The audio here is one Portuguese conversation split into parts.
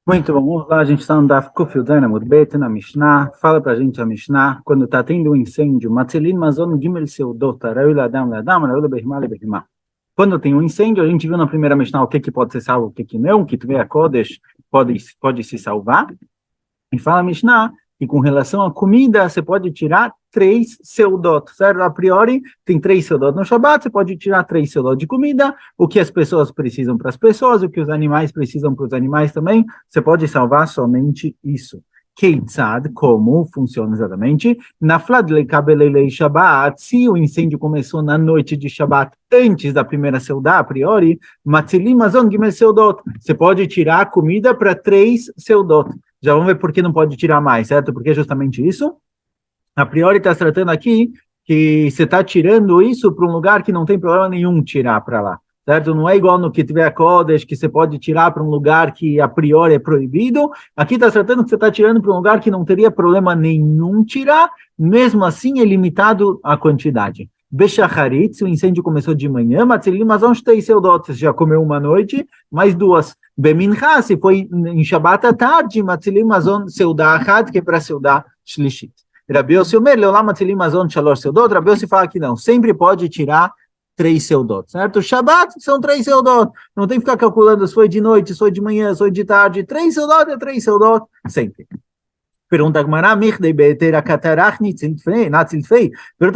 Muito bom, vamos lá, a gente está no Daf Kuf Yudzayin Amud Bet, na Mishnah, fala pra gente a Mishnah, quando está tendo um incêndio, Matzilin Mazon Gimel Seudot, Areu Ladam Ladam, Areu Lebehimah Lebehimah. Quando tem um incêndio, a gente viu na primeira Mishnah o que pode ser salvo, o que não, que Tvei HaKodesh pode se salvar, e fala a Mishnah que com relação à comida, você pode tirar 3 seudot, certo? A priori, tem 3 seudot no Shabbat, você pode tirar 3 seudot de comida, o que as pessoas precisam para as pessoas, o que os animais precisam para os animais também, você pode salvar somente isso. Keitzad, como funciona exatamente? Na Fladlei Kabelelei Shabbat, se o incêndio começou na noite de Shabbat, antes da primeira seudá, a priori, Matzilim Mazon Gimel Seudot, você pode tirar comida para 3 seudot. Já vamos ver por que não pode tirar mais, certo? Porque é justamente isso. A priori está se tratando aqui que você está tirando isso para um lugar que não tem problema nenhum tirar para lá, certo? Não é igual no que tiver Kodesh, que você pode tirar para um lugar que a priori é proibido. Aqui está se tratando que você está tirando para um lugar que não teria problema nenhum tirar, mesmo assim é limitado a quantidade. Bechacharit, se o incêndio começou de manhã, Matzilim Mazon Shtei Seudot, você já comeu uma noite, mais 2. Bemincha, se foi em Shabbat à tarde, Matzilim Mazon Seudá Achat, que é para Seudá Shlishit. Rabi Yossi Omer, Leolam Matzilim Mazon Shalosh Seudot, Rabi Yossi fala que não, sempre pode tirar 3 seudot, certo? Shabbat são 3 seudot, não tem que ficar calculando se foi de noite, se foi de manhã, se foi de tarde, 3 seudot é 3 seudot, sempre. Pergunta a Gemara, pergunta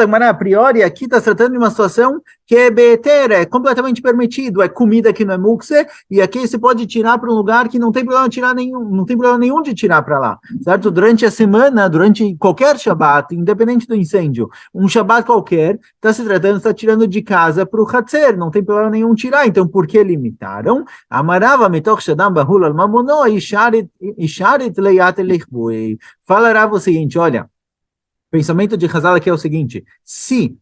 a Gemara, a priori, aqui está se tratando de uma situação que é beter, é completamente permitido, é comida que não é mukse, e aqui você pode tirar para um lugar que não tem problema tirar nenhum, não tem problema nenhum de tirar para lá, certo? Durante a semana, durante qualquer Shabbat, independente do incêndio, um Shabbat qualquer, está se tratando, está tirando de casa para o Hatzer, não tem problema nenhum tirar, então por que limitaram? Amarava mitoch shadam bahul al mamono, isharit leyat elechbui. Falará o seguinte, olha, o pensamento de Hazal aqui é o seguinte, se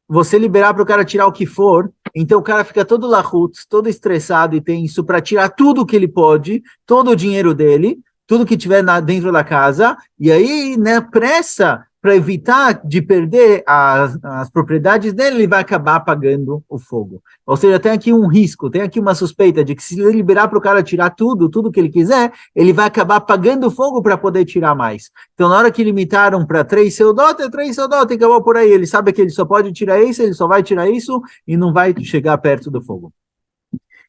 você liberar para o cara tirar o que for, então o cara fica todo lahutz, todo estressado e tenso para tirar tudo o que ele pode, todo o dinheiro dele, tudo que tiver dentro da casa, e aí, na pressa, para evitar de perder as propriedades dele, ele vai acabar apagando o fogo. Ou seja, tem aqui um risco, tem aqui uma suspeita de que se ele liberar para o cara tirar tudo que ele quiser, ele vai acabar apagando o fogo para poder tirar mais. Então, na hora que limitaram para 3 seudot, é 3 seudot, e acabou por aí. Ele sabe que ele só pode tirar isso, ele só vai tirar isso, e não vai chegar perto do fogo.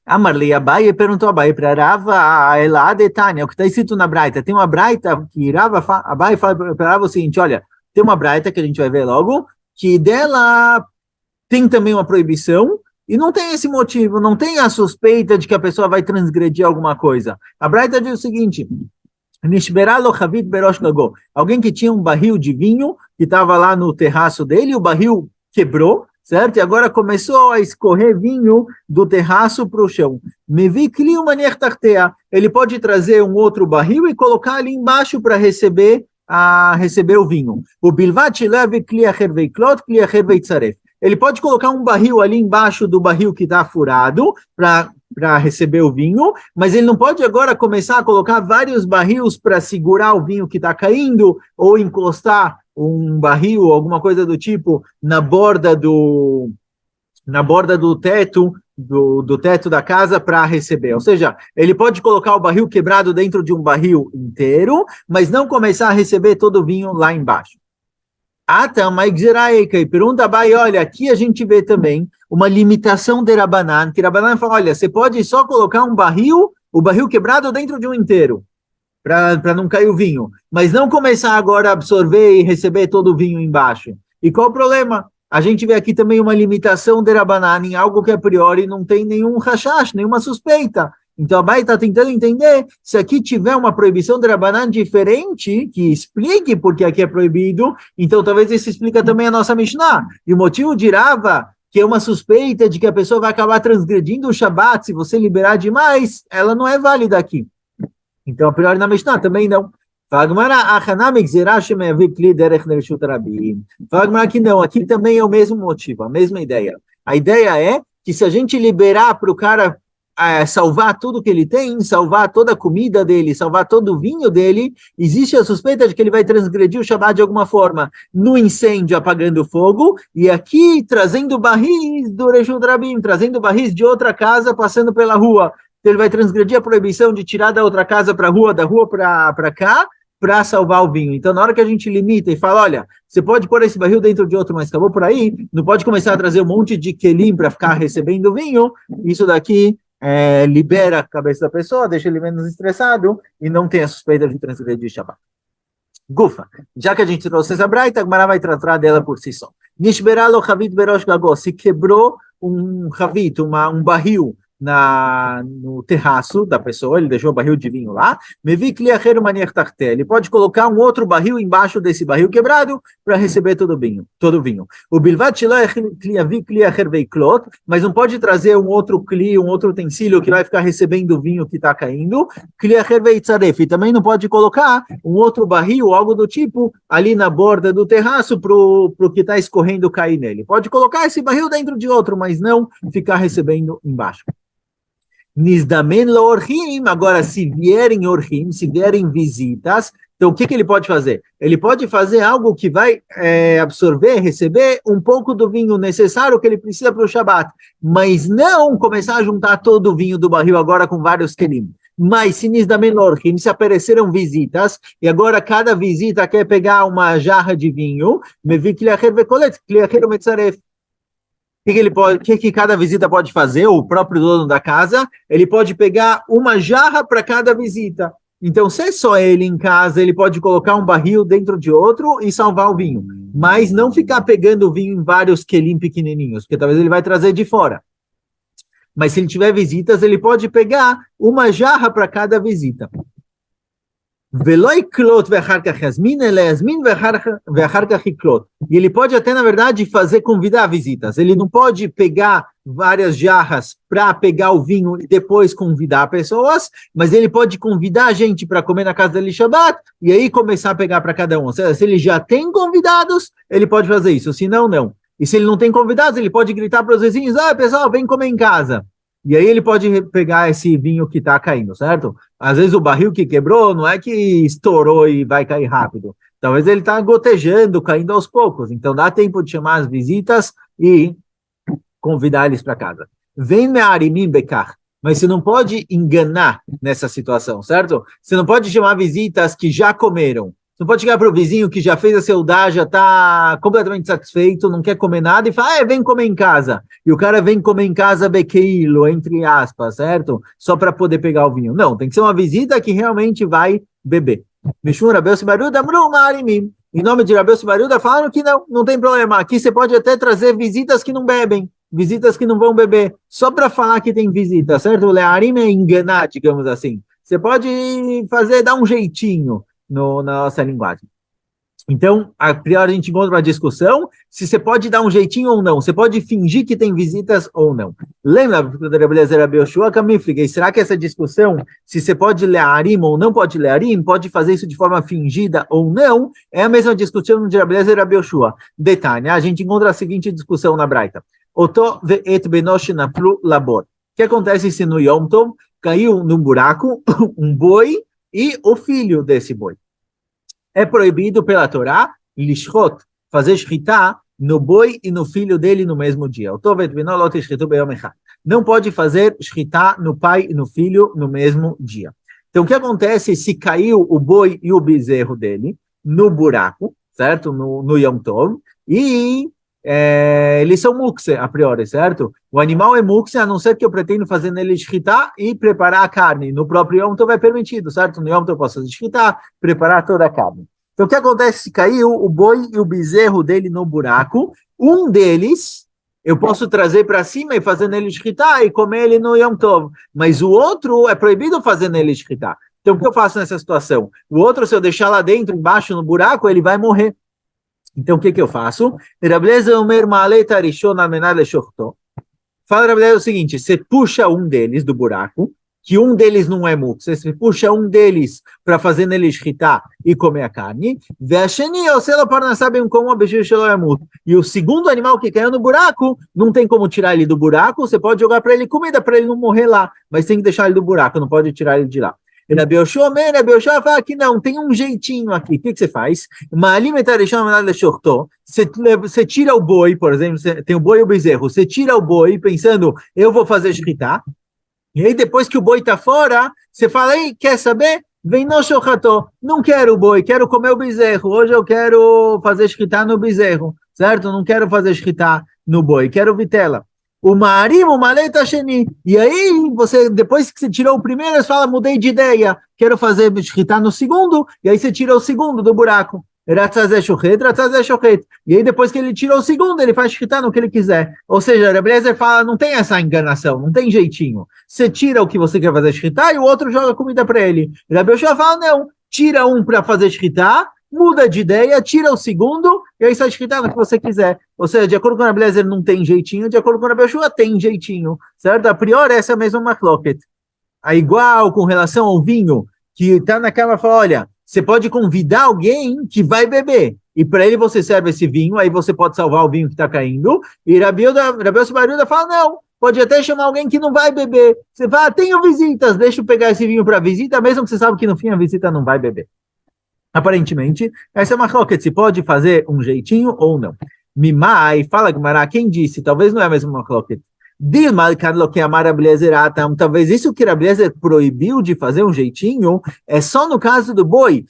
Amarlei Abaye perguntou a Abaye para Rava Elad Etânia, o que está escrito na Braita. Tem uma Braita que Abaye fala para Rava o seguinte, olha, tem uma Braita que a gente vai ver logo, que dela tem também uma proibição, e não tem esse motivo, não tem a suspeita de que a pessoa vai transgredir alguma coisa. A Braita diz o seguinte, alguém que tinha um barril de vinho, que estava lá no terraço dele, o barril quebrou, certo? E agora começou a escorrer vinho do terraço para o chão. Ele pode trazer um outro barril e colocar ali embaixo para receber o vinho. O bilvat leve kliacher veiklot, kliacher veitzaref. Ele pode colocar um barril ali embaixo do barril que está furado para receber o vinho, mas ele não pode agora começar a colocar vários barris para segurar o vinho que está caindo, ou encostar um barril ou alguma coisa do tipo na borda do teto, do teto da casa para receber. Ou seja, ele pode colocar o barril quebrado dentro de um barril inteiro, mas não começar a receber todo o vinho lá embaixo. E pergunta Abai, olha, aqui a gente vê também uma limitação de Rabanan, que Rabanan fala, olha, você pode só colocar o barril quebrado dentro de um inteiro, para não cair o vinho, mas não começar agora a absorver e receber todo o vinho embaixo. E qual o problema? A gente vê aqui também uma limitação de Rabanan em algo que a priori não tem nenhum rashash, nenhuma suspeita. Então, a Abai está tentando entender se aqui tiver uma proibição de Rabanan diferente, que explique porque aqui é proibido, então talvez isso explica também a nossa Mishnah. E o motivo de Rava, que é uma suspeita de que a pessoa vai acabar transgredindo o Shabat, se você liberar demais, ela não é válida aqui. Então, a priori na Mishnah também não. Fala que não, aqui também é o mesmo motivo, a mesma ideia. A ideia é que se a gente liberar para o cara salvar tudo que ele tem, salvar toda a comida dele, salvar todo o vinho dele, existe a suspeita de que ele vai transgredir o Shabat de alguma forma, no incêndio apagando o fogo, e aqui trazendo barris do Reshut Rabim, trazendo barris de outra casa passando pela rua, então ele vai transgredir a proibição de tirar da outra casa para a rua, da rua para cá, para salvar o vinho. Então, na hora que a gente limita e fala, olha, você pode pôr esse barril dentro de outro, mas acabou por aí, não pode começar a trazer um monte de quelim para ficar recebendo vinho, isso daqui libera a cabeça da pessoa, deixa ele menos estressado e não tem a suspeita de transgredir Shabbat. Gufa, já que a gente trouxe essa braita, a Gemara vai tratar dela por si só. Nishberalo Havit Berosh Gago, se quebrou um Havit, um barril no terraço da pessoa, ele deixou o barril de vinho lá, ele pode colocar um outro barril embaixo desse barril quebrado para receber todo o vinho. O bilvat mas não pode trazer um outro utensílio que vai ficar recebendo o vinho que está caindo, e também não pode colocar um outro barril, algo do tipo, ali na borda do terraço para o que está escorrendo cair nele. Pode colocar esse barril dentro de outro, mas não ficar recebendo embaixo. Nizdamen lo-orhim, agora se vierem orhim, se vierem visitas, então o que ele pode fazer? Ele pode fazer algo que vai receber um pouco do vinho necessário que ele precisa para o Shabat, mas não começar a juntar todo o vinho do barril agora com vários kelim. Mas se Nizdamen lo-orhim, se apareceram visitas, e agora cada visita quer pegar uma jarra de vinho, mevi kliacher vekolet, kliacher metzaref. O que cada visita pode fazer? O próprio dono da casa, ele pode pegar uma jarra para cada visita. Então, se é só ele em casa, ele pode colocar um barril dentro de outro e salvar o vinho. Mas não ficar pegando o vinho em vários quelim pequenininhos, porque talvez ele vai trazer de fora. Mas se ele tiver visitas, ele pode pegar uma jarra para cada visita. E ele pode até, na verdade, convidar visitas. Ele não pode pegar várias jarras para pegar o vinho e depois convidar pessoas, mas ele pode convidar a gente para comer na casa dele Shabbat e aí começar a pegar para cada um. Ou seja, se ele já tem convidados, ele pode fazer isso, se não, não. E se ele não tem convidados, ele pode gritar para os vizinhos, pessoal, vem comer em casa. E aí ele pode pegar esse vinho que está caindo, certo? Às vezes o barril que quebrou não é que estourou e vai cair rápido. Talvez ele está gotejando, caindo aos poucos. Então dá tempo de chamar as visitas e convidar eles para casa. Vem me'arimim bekar. Mas você não pode enganar nessa situação, certo? Você não pode chamar visitas que já comeram. Você não pode chegar para o vizinho que já fez a seudá, já está completamente satisfeito, não quer comer nada, e fala, vem comer em casa. E o cara vem comer em casa bequeilo, entre aspas, certo? Só para poder pegar o vinho. Não, tem que ser uma visita que realmente vai beber. Mishum Rabeu Sibaruda, em nome de Rabeu Sibaruda, falaram que não tem problema. Aqui você pode até trazer visitas que não bebem, visitas que não vão beber, só para falar que tem visita, certo? O learim é enganar, digamos assim. Você pode dar um jeitinho na nossa linguagem. Então, a priori a gente encontra uma discussão se você pode dar um jeitinho ou não, você pode fingir que tem visitas ou não. Lembra da Rabbi Yoshua Kamiflig? Será que essa discussão, se você pode ler arim ou não pode ler arim, pode fazer isso de forma fingida ou não, é a mesma discussão de Rabbi Yoshua. Detalhe, a gente encontra a seguinte discussão na Braita. Oto ve'et benosh naflu labor. O que acontece se no Yom Tov caiu num buraco um boi e o filho desse boi? É proibido pela Torá, lishchot, fazer shritá no boi e no filho dele no mesmo dia. Não pode fazer shritá no pai e no filho no mesmo dia. Então, o que acontece se caiu o boi e o bezerro dele no buraco, certo? No Yom Tov, e eles são mukse, a priori, certo? O animal é mukse, a não ser que eu pretendo fazer nele shritá e preparar a carne. No próprio Yom Tov é permitido, certo? No Yom Tov eu posso fazer shritá, preparar toda a carne. Então, o que acontece se caiu o boi e o bezerro dele no buraco? Um deles, eu posso trazer para cima e fazer nele shritá e comer ele no Yom Tov. Mas o outro é proibido fazer nele shritá. Então, o que eu faço nessa situação? O outro, se eu deixar lá dentro, embaixo, no buraco, ele vai morrer. Então, o que eu faço? Fala, Rabbi, o seguinte, você puxa um deles do buraco, que um deles não é mukse, você puxa um deles para fazer nele shritá e comer a carne, e o segundo animal que caiu no buraco, não tem como tirar ele do buraco, você pode jogar para ele comida, para ele não morrer lá, mas tem que deixar ele do buraco, não pode tirar ele de lá. Rabbi Yoshua fala que não, tem um jeitinho aqui. O que você faz? Você tira o boi, por exemplo, tem o boi e o bezerro, você tira o boi pensando, eu vou fazer shritá, E aí depois que o boi está fora, você fala, ei, quer saber? Vem no shoható, não quero o boi, quero comer o bezerro, hoje eu quero fazer shkita no bezerro, certo? Não quero fazer shkita no boi, quero vitela. O marim, o maleta sheni. E aí, você, depois que você tirou o primeiro, você fala, mudei de ideia, quero fazer shkita no segundo, e aí você tira o segundo do buraco. E aí, depois que ele tirou o segundo, ele faz shkita no que ele quiser. Ou seja, Rebbe Eliezer fala, não tem essa enganação, não tem jeitinho. Você tira o que você quer fazer shkita e o outro joga comida para ele. Rebbe Yoshua fala, não, tira um para fazer shkita, muda de ideia, tira o segundo, e aí sai shkita no que você quiser. Ou seja, de acordo com o Rebbe Eliezer não tem jeitinho, de acordo com o Rebbe Yoshua tem jeitinho, certo? A priori, essa é a mesma machloket. A igual com relação ao vinho, que está na cama e fala, olha, você pode convidar alguém que vai beber, e para ele você serve esse vinho, aí você pode salvar o vinho que está caindo, e Rabi Yossi bar Yehuda fala, não, pode até chamar alguém que não vai beber. Você fala, tenho visitas, deixa eu pegar esse vinho para visita, mesmo que você sabe que no fim a visita não vai beber. Aparentemente, essa é uma cloquete, se pode fazer um jeitinho ou não. Mimai, fala Gumará, quem disse, talvez não é a mesma cloquete. Talvez isso que Rebbe Eliezer proibiu de fazer um jeitinho é só no caso do boi,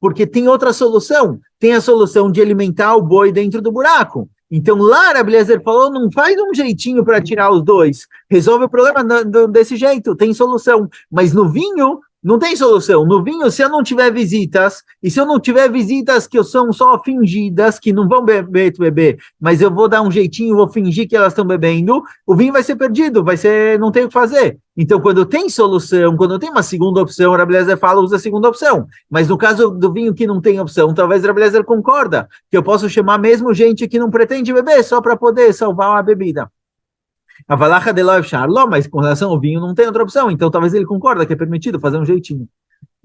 porque tem outra solução, tem a solução de alimentar o boi dentro do buraco. Então lá Rebbe Eliezer falou, não faz um jeitinho para tirar os dois, resolve o problema desse jeito, tem solução. Mas no vinho não tem solução. No vinho, se eu não tiver visitas, e se eu não tiver visitas que são só fingidas, que não vão beber, mas eu vou dar um jeitinho, vou fingir que elas estão bebendo, o vinho vai ser perdido, vai ser, não tem o que fazer. Então, quando tem solução, quando tem uma segunda opção, o Rebbe Eliezer fala, usa a segunda opção. Mas no caso do vinho que não tem opção, talvez o Rebbe Eliezer concorda, que eu posso chamar mesmo gente que não pretende beber, só para poder salvar a bebida. A valacha de Loev Charlo, mas com relação ao vinho não tem outra opção, então talvez ele concorda que é permitido fazer um jeitinho.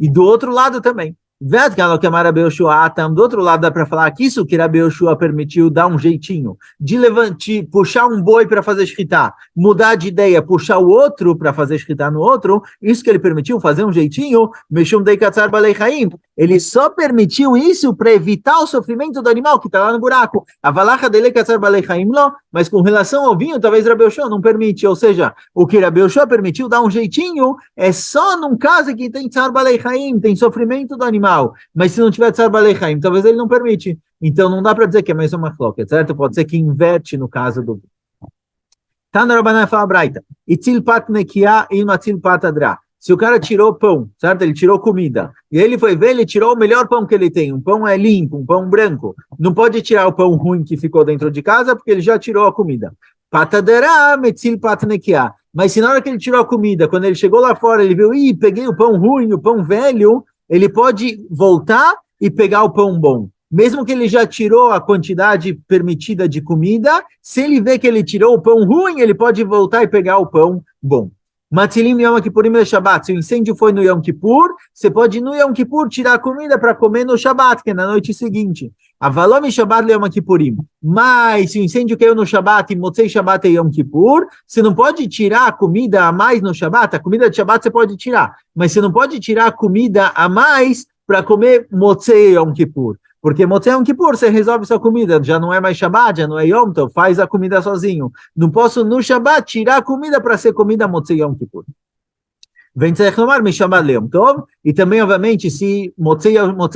E do outro lado também, do outro lado dá para falar que isso que Rabi Yoshua permitiu dar um jeitinho, de levantar, puxar um boi para fazer shkita, mudar de ideia, puxar o outro para fazer shkita no outro, isso que ele permitiu fazer um jeitinho, Meshum Dei Katzar Balei Chaim, ele só permitiu isso para evitar o sofrimento do animal que está lá no buraco. A valacha dele Katzar Balei Chaim lo, mas com relação ao vinho, talvez Rabi Yoshua não permite, ou seja, o que Rabi Yoshua permitiu dar um jeitinho é só num caso que tem Tzar Balei Chaim, tem sofrimento do animal. Mas se não tiver Tzar Balei Chaim, talvez ele não permite. Então não dá para dizer que é mais uma cloca, certo? Pode ser que inverte no caso do... Tana Rabanan fala Braita. Itzil pat nekia e matzil pat adra. Se o cara tirou pão, certo? Ele tirou comida. E ele foi ver, ele tirou o melhor pão que ele tem. Um pão é limpo, um pão branco. Não pode tirar o pão ruim que ficou dentro de casa, porque ele já tirou a comida. Pat adra metzil pat nekia. Mas se na hora que ele tirou a comida, quando ele chegou lá fora, ele viu, peguei o pão ruim, o pão velho, ele pode voltar e pegar o pão bom. Mesmo que ele já tirou a quantidade permitida de comida, se ele vê que ele tirou o pão ruim, ele pode voltar e pegar o pão bom. Matzilim Yom Kippurim e Shabbat. Se o incêndio foi no Yom Kippur, você pode no Yom Kippur tirar a comida para comer no Shabbat, que é na noite seguinte. Avalom Shabbat Yom Kippurim. Mas se o incêndio caiu no Shabbat e Motzei Shabbat e Yom Kippur, você não pode tirar a comida a mais no Shabbat. A comida de Shabbat você pode tirar, mas você não pode tirar a comida a mais para comer Motzei Yom Kippur. Porque Motzei Yom Kippur, você resolve sua comida, já não é mais Shabbat, já não é Yom Tov, faz a comida sozinho. Não posso no Shabbat tirar a comida para ser comida Motzei Yom Kippur. Vem reclamar me Shabbat Yom Tov, e também, obviamente, se Motzei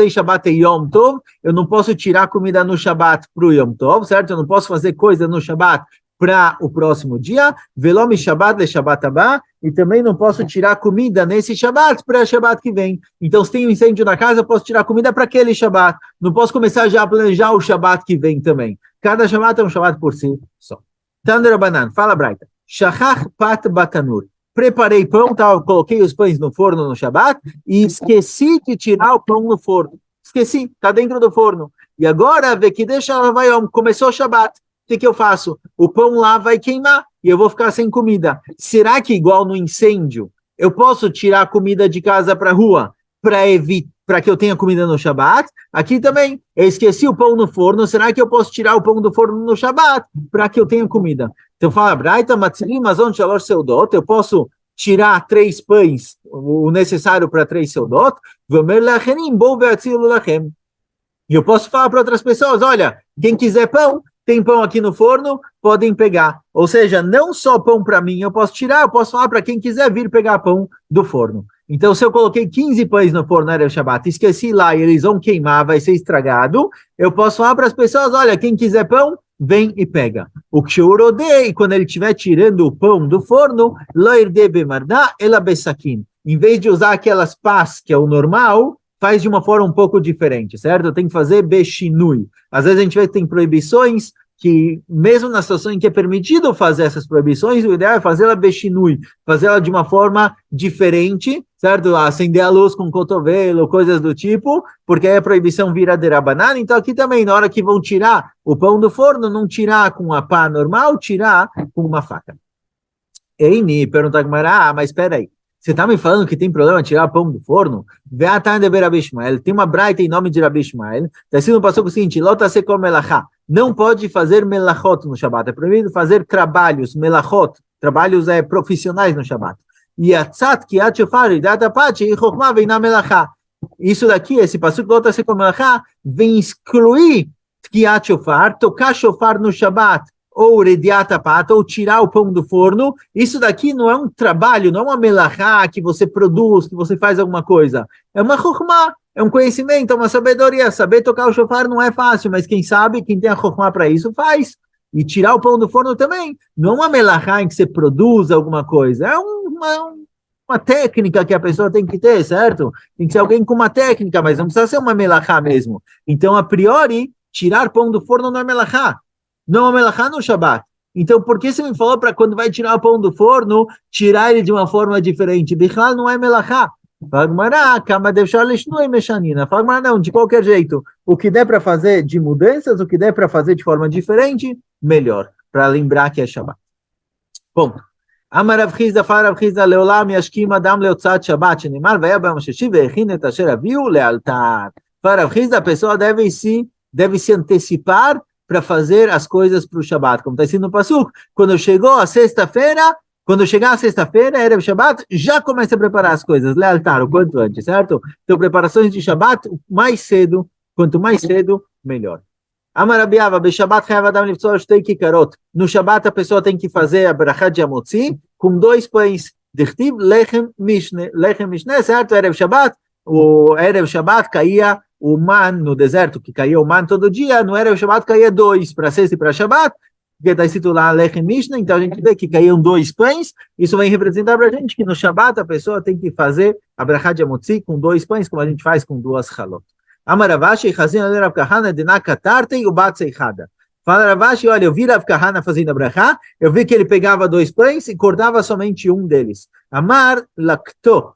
Shabbat é Yom Tov, eu não posso tirar comida no Shabbat para o Yom Tov, certo? Eu não posso fazer coisa no Shabbat para o próximo dia, Velom Shabbat le Shabbat abá, e também não posso tirar comida nesse Shabbat para o Shabbat que vem. Então, se tem um incêndio na casa, eu posso tirar comida para aquele Shabbat. Não posso começar já a planejar o Shabbat que vem também. Cada Shabbat é um Shabbat por si só. Tandra Banan, fala Braita. Shachach pat batanur. Preparei pão, coloquei os pães no forno no Shabbat e esqueci de tirar o pão no forno. Esqueci, está dentro do forno. E agora, vê que deixa começou o Shabbat. O que eu faço? O pão lá vai queimar e eu vou ficar sem comida. Será que, igual no incêndio, eu posso tirar a comida de casa para a rua para que eu tenha comida no Shabbat? Aqui também, eu esqueci o pão no forno. Será que eu posso tirar o pão do forno no Shabbat para que eu tenha comida? Então fala, Braita, Matzilim, Mazon, Shalosh, Seudot. Eu posso tirar 3 pães, o necessário para 3 Seudot. Vomer lachenim, bom ve'atzilu lachem. E eu posso falar para outras pessoas, olha, quem quiser pão, tem pão aqui no forno, podem pegar. Ou seja, não só pão para mim eu posso tirar, eu posso falar para quem quiser vir pegar pão do forno. Então, se eu coloquei 15 pães no forno era o Shabat, esqueci lá e eles vão queimar, vai ser estragado, eu posso falar para as pessoas, olha, quem quiser pão, vem e pega. O Kshurodei, quando ele estiver tirando o pão do forno, loirde bemardá ela besaquim. Em vez de usar aquelas pás, que é o normal, faz de uma forma um pouco diferente, certo? Tem que fazer bechinui. Às vezes a gente vê que tem proibições, que mesmo na situação em que é permitido fazer essas proibições, o ideal é fazê-la bechinui, fazê-la de uma forma diferente, certo? Acender a luz com cotovelo, coisas do tipo, porque aí a proibição vira derabanan. Então aqui também, na hora que vão tirar o pão do forno, não tirar com a pá normal, tirar com uma faca. Eini, pergunta a Gemara, mas espera aí. Você está me falando que tem problema tirar pão do forno? Tem uma braita em nome de Rabi Ishmael. Está escrito no passuco seguinte: Lota se come melachá. Não pode fazer melachot no Shabat. É proibido fazer trabalhos, melachot, trabalhos profissionais no Shabat. E a tzat ki at shofar e data pati e chokmah vem na melachá. Isso daqui, esse passuco Lota se come melachá, vem excluir ki at shofar, tocar shofar no Shabat, ou rediata pata, ou tirar o pão do forno. Isso daqui não é um trabalho, não é uma melachá que você produz, que você faz alguma coisa. É uma chokhmah, é um conhecimento, é uma sabedoria. Saber tocar o shofar não é fácil, mas quem sabe, quem tem a chokhmah para isso, faz. E tirar o pão do forno também. Não é uma melachá em que você produz alguma coisa. É uma técnica que a pessoa tem que ter, certo? Tem que ser alguém com uma técnica, mas não precisa ser uma melachá mesmo. Então, a priori, tirar pão do forno não é melachá. Não é melachá no Shabat. Então, por que você me falou para quando vai tirar o pão do forno, tirar ele de uma forma diferente? Bichlal não é melachá. Fala, não, de qualquer jeito. O que der para fazer de mudanças, o que der para fazer de forma diferente, melhor. Para lembrar que é Shabat. Ponto. Amar Rav Chizda, fala Rav Chizda, leolam yashkim adam leotzat Shabat, shenimar, vaya b'yom hashishi, ve'echin et asher aviu lealtar. Fala Rav Chizda, a pessoa deve se antecipar para fazer as coisas para o Shabat, como está escrito no Pasuk, quando chegar a sexta-feira, era o Shabat, já começa a preparar as coisas, lealtar, o quanto antes, certo? Então, preparações de Shabat, mais cedo, quanto mais cedo, melhor. Amarabiava, Beshabat chayav adam liftzor shtei kikarot. No Shabat a pessoa tem que fazer a brachá de Hamotzi com 2 pães. Dichtiv lechem mishne, certo? Erev Shabat caía o man no deserto, que caía o man todo dia, não era o Shabat, caía 2 para sexta e para Shabat, porque está escrito lá Lechem Mishnah, então a gente vê que caíam 2 pães, isso vem representar para a gente que no Shabat a pessoa tem que fazer a brachá de Hamotzi com 2 pães, como a gente faz com 2 halot. Amaravashi, Chazin Rav Kahana, Denakatarte e o Batseichada. Fala Ravashi, olha, eu vi Rav Kahana fazendo a brachá, eu vi que ele pegava 2 pães e cortava somente um deles. Amar lakto,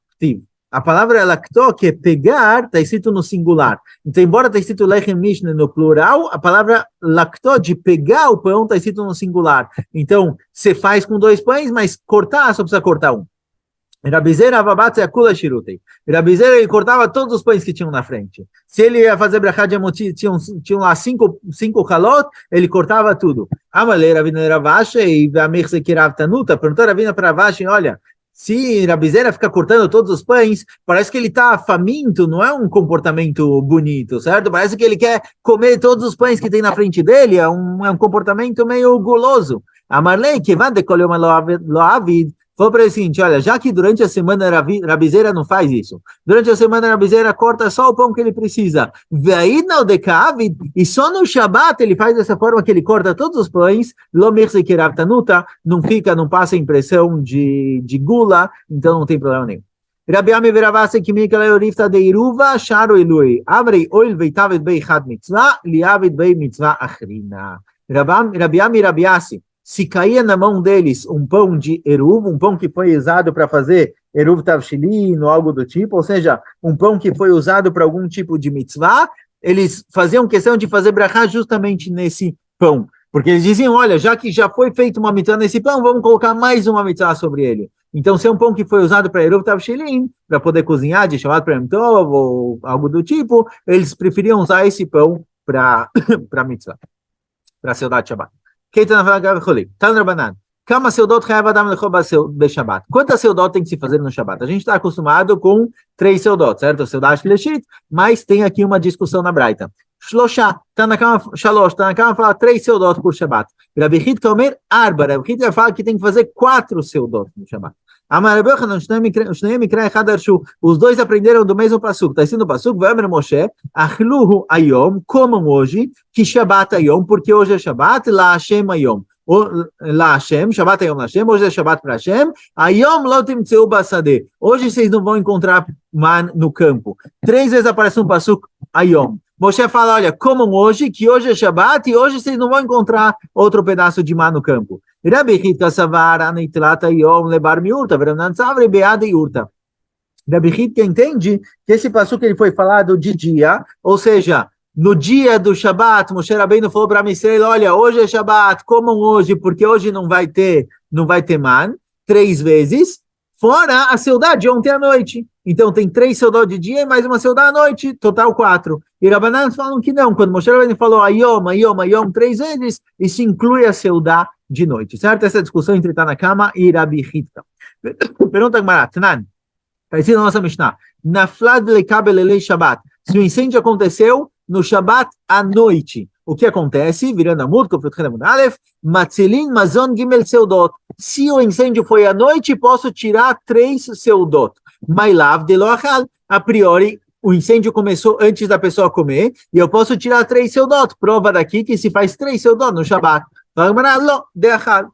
a palavra lakto, que é pegar, está escrito no singular. Então, embora está escrito lechem mishne no plural, a palavra lakto, de pegar o pão, está escrito no singular. Então, você faz com 2 pães, mas cortar, só precisa cortar um. Rabizeira avabatze akula shirutei. Rabizeira, ele cortava todos os pães que tinham na frente. Se ele ia fazer brachá de Hamotzi, tinham lá 5 halot, ele cortava tudo. Amalei Ravina Ravashi e Amirse Kirav Tanuta, perguntou Ravina para Ravashi, olha, se Rabizeira fica cortando todos os pães, parece que ele está faminto, não é um comportamento bonito, certo? Parece que ele quer comer todos os pães que tem na frente dele, é um comportamento meio guloso. Amarlei, que van de colheu loavid, falou para ele o seguinte, olha, já que durante a semana Rabizeira não faz isso, durante a semana Rabizeira corta só o pão que ele precisa, e só no Shabat ele faz dessa forma que ele corta todos os pães, não passa a impressão de gula, então não tem problema nenhum. Rabi Ami veravase que Mikala Yorifta de Iruva, Sharo Elui, Avrei Oil Veitavet Bei Chad Mitzvah, Liavet Bei Mitzvah Achrina. Rabi Ami Rabiasi, se caía na mão deles um pão de eruv, um pão que foi usado para fazer eruv tavshilin ou algo do tipo, ou seja, um pão que foi usado para algum tipo de mitzvah, eles faziam questão de fazer brachá justamente nesse pão, porque eles diziam, olha, já que já foi feita uma mitzvah nesse pão, vamos colocar mais uma mitzvah sobre ele. Então, se é um pão que foi usado para eruv tavshilin, para poder cozinhar de Shabbat Prem Tov ou algo do tipo, eles preferiam usar esse pão para mitzvah, para Seudat Shabbat. Quantas seudot tem que se fazer no Shabat? A gente está acostumado com 3 seudot, certo? Seudat Shleshit, mas tem aqui uma discussão na Braita. Shloshá, Tanakama, Shalosh, Tanakama fala 3 seudot por Shabbat. Rabi Hidka Omer, Arba, Rabi Hidka fala que tem que fazer 4 seudot no Shabbat. Os dois aprenderam do mesmo passuco. Está escrito no passuco, Vamer Moshe, Achluhu Ayom, comam hoje, que Shabbat Ayom, porque hoje é Shabbat, La Hashem Ayom. La Hashem, Shabbat Ayom La Hashem, hoje é Shabbat para Hashem, Ayom Lotim Tzeu Basadeh. Hoje vocês não vão encontrar man no campo. 3 vezes aparece um passuco, Ayom. Moshe fala, olha, comam hoje, que hoje é Shabbat, e hoje vocês não vão encontrar outro pedaço de man no campo. Rabi Hidka Savar, Anitlat Ayom, Lebar Miurta, Veranan Savre, Beada e Urta. Rabi Hidka entende que esse passuco ele foi falado de dia, ou seja, no dia do Shabat, Moshe Rabbeinu falou para Israel, olha, hoje é Shabat, comam hoje, porque hoje não vai ter man, 3 vezes, fora a seudá de ontem à noite. Então tem 3 seudó de dia e mais uma seudá à noite, total 4. E Rabanan falam que não, quando Moshe Rabbeinu falou Ayom 3 vezes, isso inclui a seudá de noite, certo? Essa discussão entre Tanakama e Rabi Hidka. Pergunta Gemara, Tanan, parecido na nossa Mishnah, Naflad lekabel elei Shabbat, se o incêndio aconteceu no Shabbat à noite, o que acontece? Virando a música, Matzilin Mazon Gimel Seudot. Se o incêndio foi à noite, posso tirar 3 Seudot. Mailav de Loachal. A priori, o incêndio começou antes da pessoa comer, e eu posso tirar 3 Seudot. Prova daqui que se faz 3 Seudot no Shabbat.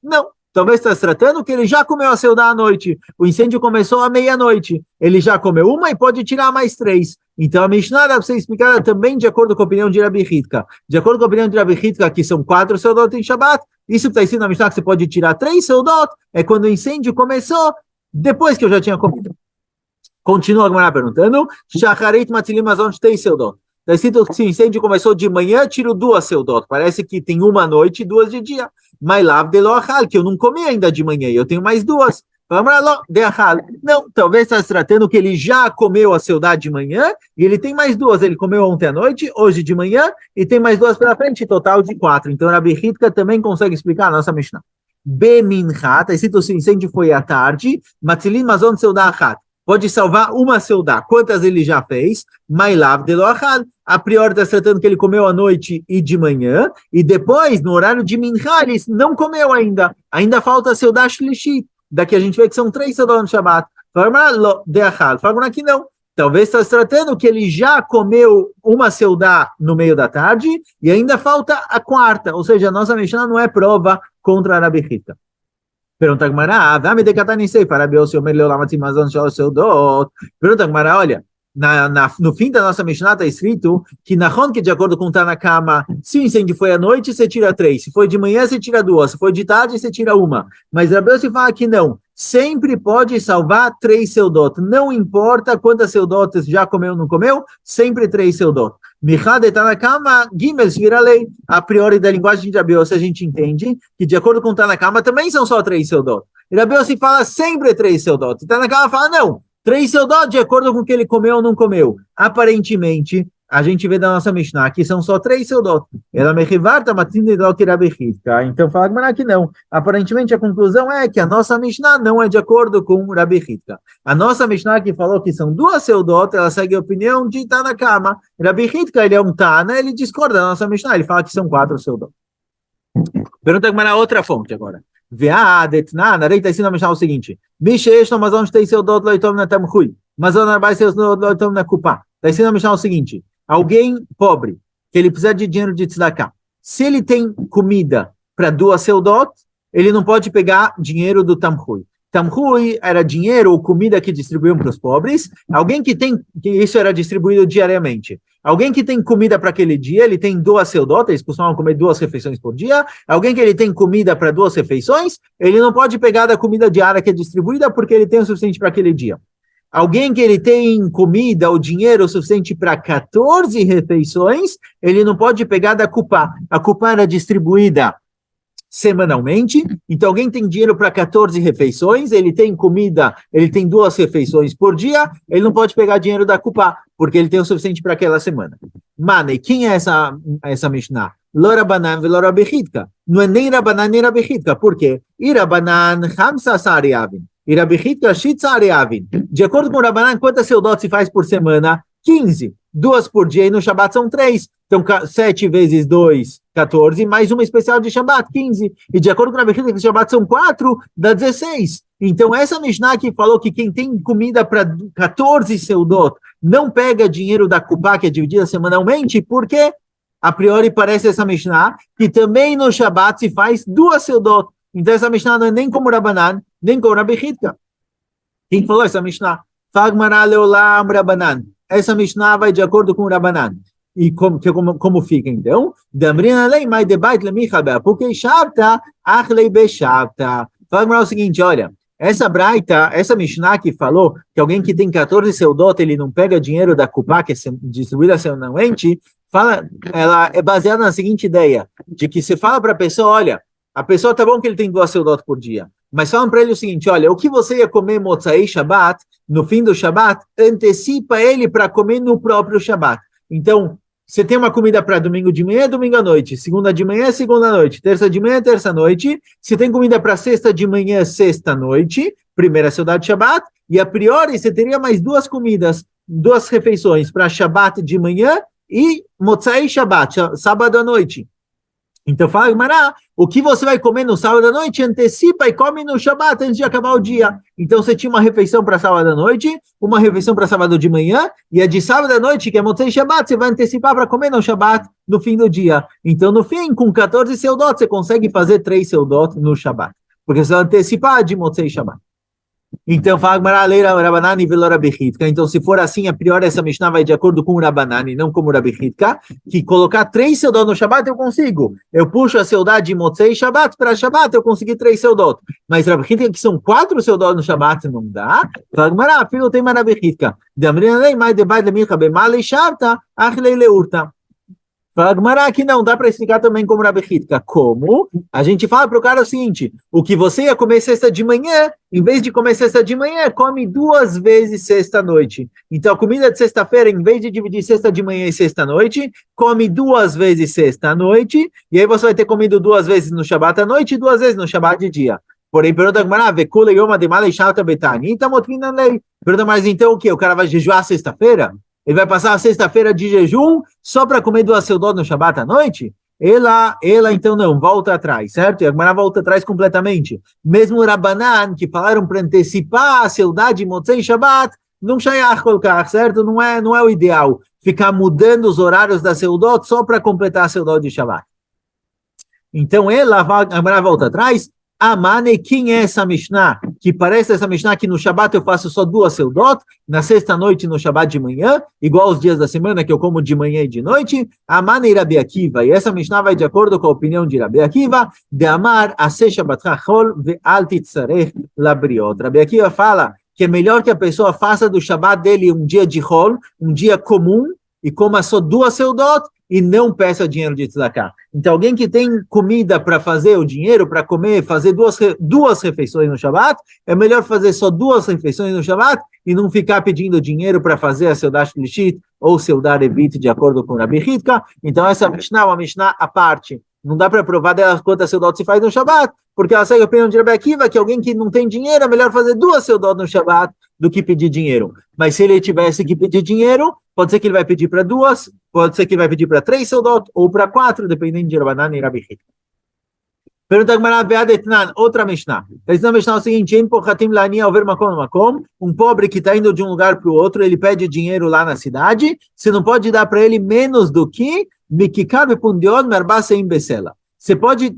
Não. Talvez está se tratando que ele já comeu a seudá à noite. O incêndio começou à meia-noite. Ele já comeu uma e pode tirar mais 3. Então a Mishnah dá para ser explicada também de acordo com a opinião de Rabi Hidka. De acordo com a opinião de Rabi Hidka, que são 4 seudot em Shabbat, isso que está escrito na Mishnah que você pode tirar 3 seudot, é quando o incêndio começou, depois que eu já tinha comido. Continua a Gemara perguntando, Shacharit Matilim Mazon Shtei Seudot. Está escrito que se o incêndio começou de manhã, tiro 2 seudot. Parece que tem uma à noite e 2 de dia. Mailav de Loachal, que eu não comi ainda de manhã, eu tenho mais 2. Não, talvez está se tratando que ele já comeu a seudá de manhã e ele tem mais 2. Ele comeu ontem à noite, hoje de manhã, e tem mais 2 pela frente, total de 4. Então, Rabi Hidka também consegue explicar a nossa Mishnah. Bemincha, está escrito se o incêndio foi à tarde, Matzilin Mazon Seudá Achat. Pode salvar uma seudá. Quantas ele já fez? Mailav de Loachal. A priori está se tratando que ele comeu à noite e de manhã, e depois, no horário de Mincha, ele não comeu ainda. Ainda falta a seudá Shlishit. Daqui a gente vê que são 3 seudot no Shabbat. Fala que não. Talvez está se tratando que ele já comeu uma seudá no meio da tarde, e ainda falta a 4ª. Ou seja, a nossa Mishnah não é prova contra a Rabi Hidka. Pergunta Gemara, Pergunta Gemara, olha, no fim da nossa Mishnah está escrito que que de acordo com Tanakama, se o incêndio foi à noite, você tira 3, se foi de manhã, você tira 2, se foi de tarde, você tira 1. Mas Rabi Yossi fala que não, sempre pode salvar 3 seudot, não importa quantas seudot já comeu ou não comeu, sempre 3 seudot. Michad Tanakama, Gimel vira lei. A priori da linguagem de Rabi Yossi a gente entende que de acordo com Tanakama também são só 3 seudot. E Rabi Yossi fala sempre 3 seudot. E Tanakama fala não, 3 seudot de acordo com o que ele comeu ou não comeu. Aparentemente, a gente vê da nossa Mishnah que são só 3 seudot. Ela mechivarta matinda do que Rabi Hidka. Então fala que não. Aparentemente a conclusão é que a nossa Mishnah não é de acordo com Rabi Hidka. A nossa Mishnah que falou que são 2 seudot, ela segue a opinião de Tanakama. Rabi Hidka, ele é um Tana, ele discorda da nossa Mishnah, ele fala que são 4 seudot. Pergunta como na outra fonte agora. Ve'adetna, na reita ensina a Mishnah o seguinte: Mishesh no mazon shtei seudot loitom na tamchui, mazon arbai seudot loitom na kupá. Está ensinando a Mishnah o seguinte: alguém pobre, que ele precisa de dinheiro de tzedakah, se ele tem comida para 2 seudot, ele não pode pegar dinheiro do tamchui. Tamchui era dinheiro ou comida que distribuíam para os pobres. Alguém que isso era distribuído diariamente. Alguém que tem comida para aquele dia, ele tem 2 seudot, eles costumavam comer 2 refeições por dia. Alguém que ele tem comida para 2 refeições, ele não pode pegar da comida diária que é distribuída porque ele tem o suficiente para aquele dia. Alguém que ele tem comida ou dinheiro suficiente para 14 refeições, ele não pode pegar da kupá. A kupá era distribuída semanalmente, então alguém tem dinheiro para 14 refeições, ele tem comida, ele tem 2 refeições por dia, ele não pode pegar dinheiro da kupá, porque ele tem o suficiente para aquela semana. Mane, quem é essa Mishnah? Lo Rabanan velo Rabi Hidka. Não é nem Rabanan nem Rabi Hidka. Por quê? E Rabanan chamsa sariavin. E Rabi Hidka shitsa ariavin. De acordo com o Rabanan, quantas seudot se faz por semana? 15. 2 por dia, e no Shabat são 3. Então, 7 vezes 2, 14, mais uma especial de Shabat, 15. E de acordo com a Rebbe Hizka, que Shabat são 4, dá 16. Então, essa Mishnah que falou que quem tem comida para 14 seudot não pega dinheiro da Kupá, que é dividida semanalmente, porque a priori parece essa Mishnah, que também no Shabat se faz 2 seudot. Então, essa Mishnah não é nem como Rabanan, nem como Rebbe Hizka. Quem falou essa Mishnah? Fagmará leolam Rabanan. Essa Mishnah vai de acordo com o Rabanan. E como fica então? Damrina lei mai debait lemichaber, porque shavta achlei beshavta. Fala o seguinte, olha, essa braita, essa Mishnah que falou que alguém que tem 14 seudot, ele não pega dinheiro da Kupá, que é distribuída semanalmente, ela é baseada na seguinte ideia, de que você fala para a pessoa, olha, a pessoa tá bom que ele tem 2 seudot por dia, mas falam para ele o seguinte, olha, o que você ia comer Motzai Shabbat, no fim do Shabbat, antecipa ele para comer no próprio Shabbat. Então, você tem uma comida para domingo de manhã, domingo à noite, segunda de manhã, segunda à noite, terça de manhã, terça à noite. Você tem comida para sexta de manhã, sexta à noite, primeira saudade de Shabbat, e a priori você teria mais 2 comidas, 2 refeições para Shabbat de manhã e Motzai Shabbat, sábado à noite. Então fala, Mará, o que você vai comer no sábado à noite, antecipa e come no Shabbat antes de acabar o dia. Então você tinha uma refeição para sábado à noite, uma refeição para sábado de manhã, e a de sábado à noite, que é Motzei Shabbat, você vai antecipar para comer no Shabbat no fim do dia. Então no fim, com 14 seudot, você consegue fazer 3 seudot no Shabbat. Porque você vai antecipar de Motzei Shabbat. Então, então, se for assim, a priori essa Mishnah vai de acordo com o Rabanani, não como o Rebbe Hizka, que colocar 3 seudot no Shabbat eu consigo. Eu puxo a seudade de Motzei Shabbat para Shabbat, eu consegui 3 seudot. Mas Rebbe Hizka, que são 4 seudot no Shabbat, não dá. Filho tem Rebbe Hizka. Fala Gmará que não, dá para explicar também como Rebbe Hizka. Como? A gente fala para o cara o seguinte, o que você ia comer sexta de manhã, em vez de comer sexta de manhã, come 2 vezes sexta noite. Então a comida de sexta-feira, em vez de dividir sexta de manhã e sexta noite, come 2 vezes sexta noite, e aí você vai ter comido 2 vezes no Shabbat à noite e 2 vezes no Shabbat de dia. Porém, pergunta Gmará, vekula yoma de malei shalta betani, então motrina lei. Pergunta, mas então o quê? O cara vai jejuar sexta-feira? Ele vai passar a sexta-feira de jejum só para comer 2 seudot no Shabbat à noite? Ela então não, volta atrás, certo? E a Gemara volta atrás completamente. Mesmo o Rabanan, que falaram para antecipar a seudade de Motzei Shabbat, não shayach kolkach, certo? Não é o ideal ficar mudando os horários da seudot só para completar a seudot de Shabbat. Então a Gemara volta atrás. Amane, quem é essa Mishnah? Que parece essa Mishnah que no Shabbat eu faço só 2 seudot, na sexta-noite no Shabbat de manhã, igual os dias da semana que eu como de manhã e de noite. Amane Rabi Akiva, e essa Mishnah vai de acordo com a opinião de Rabi Akiva, de Amar Aseh Shabbat Chol ve'al titzarech labriot. Rabi Akiva fala que é melhor que a pessoa faça do Shabbat dele um dia de Chol, um dia comum, e coma só 2 seudot, e não peça dinheiro de tzedakah. Então, alguém que tem comida para fazer o dinheiro, para comer, fazer duas refeições no Shabbat, é melhor fazer só 2 refeições no Shabbat e não ficar pedindo dinheiro para fazer a Seudat Shlishit ou Seudat Revit, de acordo com Rabi Hizka. Então, essa Mishnah é uma Mishnah à parte. Não dá para provar dela quantas seudot se faz no Shabbat, porque ela segue a opinião de Rabi Akiva, que alguém que não tem dinheiro, é melhor fazer 2 seudot no Shabbat do que pedir dinheiro. Mas se ele tivesse que pedir dinheiro, pode ser que ele vai pedir para 2, pode ser que ele vai pedir para 3 seudot, ou para 4, dependendo de Rabanan e Rabi Hizka. Pergunta Gemara, outra Mishnah. Essa Mishnah é o seguinte, um pobre que está indo de um lugar para o outro, ele pede dinheiro lá na cidade, você não pode dar para ele menos do que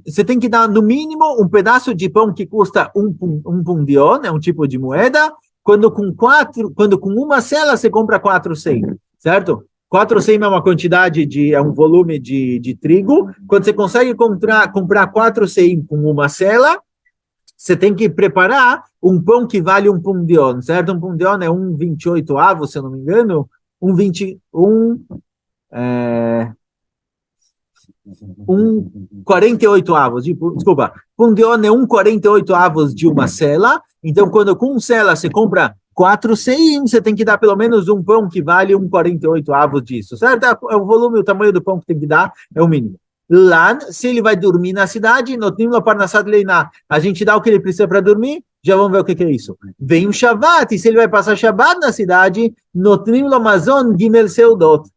você tem que dar no mínimo um pedaço de pão que custa um pundion, é um tipo de moeda, quando com uma sela você compra 4 seim, certo? 4 seim é uma quantidade é um volume de trigo. Quando você consegue comprar 4 seim com uma sela, você tem que preparar um pão que vale um pundion, certo? Um pundion é 1,28 avos, se eu não me engano, 48 avos, desculpa, pundion é 1,48 avos de uma sela, então quando com um sela você compra 4 seim, você tem que dar pelo menos um pão que vale 1,48 avos disso, certo? É o volume, o tamanho do pão que tem que dar, é o mínimo. Lá, se ele vai dormir na cidade, a gente dá o que ele precisa para dormir, Já vamos ver o que é isso. Vem o Shabbat, e se ele vai passar Shabbat na cidade, Notnim lo mazon gimel seudot.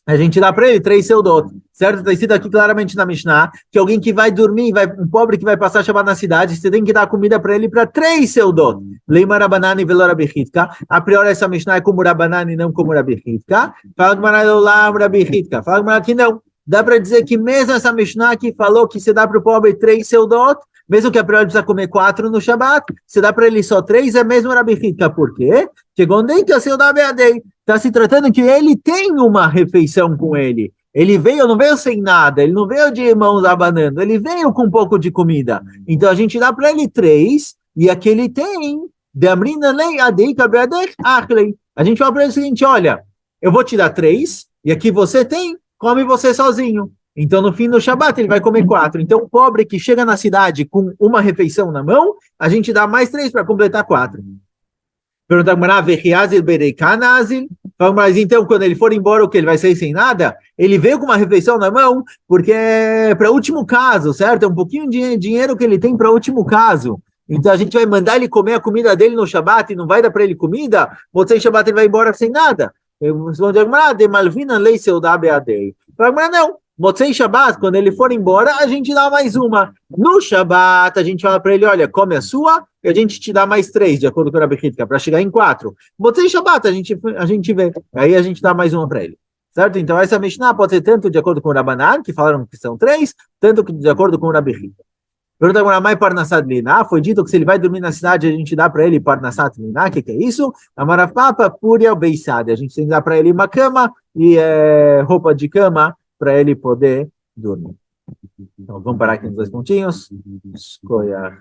A gente dá para ele 3 seudot, certo? Está escrito aqui claramente na Mishnah que alguém que vai dormir, um pobre que vai passar Shabbat na cidade, você tem que dar comida para ele para 3 seudot. Leima Rabanani velo Rabichitka. A priori essa Mishnah é como Rabanani, não como Rabichitka. Fala que Maradolam Rabichitka. Fala que não. Dá para dizer que mesmo essa Mishnah que falou que você dá para o pobre 3 seudot, mesmo que a priori precisa comer 4 no Shabbat, você dá para ele só 3, é mesmo Rabichitka. Por quê? Que gondei que eu dá beadei. Está se tratando que ele tem uma refeição com ele. Ele veio, não veio sem nada, ele não veio de mãos abanando, ele veio com um pouco de comida. Então a gente dá para ele 3, e aqui ele tem. A gente fala para ele o seguinte: olha, eu vou te dar 3, e aqui você tem, come você sozinho. Então no fim do Shabat ele vai comer 4. Então o pobre que chega na cidade com uma refeição na mão, a gente dá mais 3 para completar 4. Pergunta mas então quando ele for embora, o que ele vai sair sem nada? Ele veio com uma refeição na mão, porque é para último caso, certo? É um pouquinho de dinheiro que ele tem para último caso. Então a gente vai mandar ele comer a comida dele no Shabat e não vai dar para ele comida, você em Shabat ele vai embora sem nada. Não. Motzei Shabbat, quando ele for embora, a gente dá mais uma. No Shabbat, a gente fala para ele, olha, come a sua, e a gente te dá mais 3, de acordo com a Rabichitka, para chegar em 4. Motzei Shabbat, a gente vê. Aí a gente dá mais uma para ele. Certo? Então essa Mishnah pode ser tanto de acordo com o Rabanan, que falaram que são 3, tanto que de acordo com o Rabichitka. Pergunta agora, mais Parnassat Liná, foi dito que se ele vai dormir na cidade, a gente dá para ele Parnassat Liná, o que é isso? Amarafapa Puria Beisade, a gente tem que dar para ele uma cama e roupa de cama, para ele poder dormir. Então, vamos parar aqui nos 2 pontinhos. Escolha